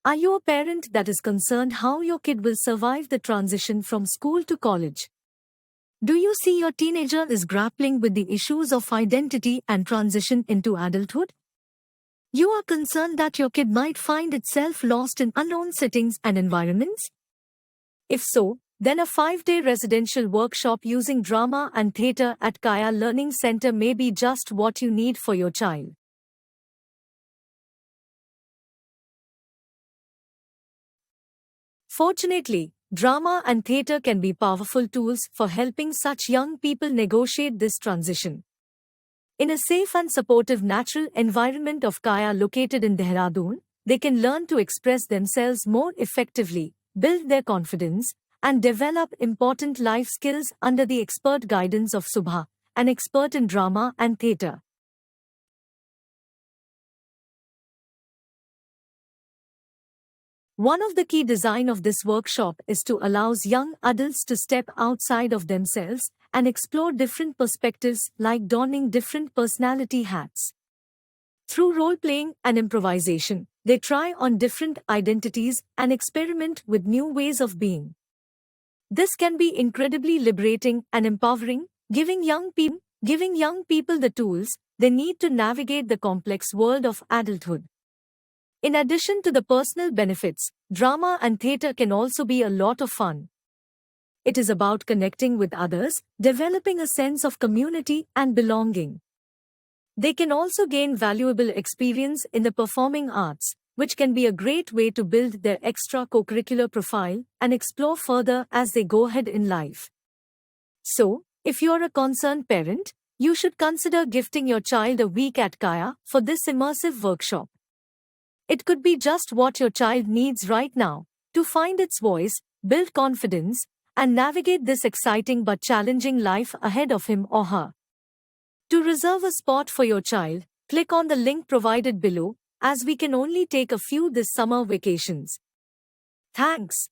Are you a parent that is concerned how your kid will survive the transition from school to college? Do you see your teenager is grappling with the issues of identity and transition into adulthood? You are concerned that your kid might find itself lost in unknown settings and environments? If so, then a 5-day residential workshop using drama and theatre at Kaaya Learning Centre may be just what you need for your child. Fortunately, drama and theatre can be powerful tools for helping such young people negotiate this transition. In a safe and supportive natural environment of Kaaya located in Dehradun, they can learn to express themselves more effectively, build their confidence, and develop important life skills under the expert guidance of Subha, an expert in drama and theatre. One of the key design of this workshop is to allow young adults to step outside of themselves and explore different perspectives like donning different personality hats. Through role-playing and improvisation, they try on different identities and experiment with new ways of being. This can be incredibly liberating and empowering, giving young people the tools they need to navigate the complex world of adulthood. In addition to the personal benefits, drama and theatre can also be a lot of fun. It is about connecting with others, developing a sense of community and belonging. They can also gain valuable experience in the performing arts, which can be a great way to build their extra-curricular profile and explore further as they go ahead in life. So, if you are a concerned parent, you should consider gifting your child a week at Kaaya for this immersive workshop. It could be just what your child needs right now to find its voice, build confidence, and navigate this exciting but challenging life ahead of him or her. To reserve a spot for your child, click on the link provided below, as we can only take a few this summer vacations. Thanks.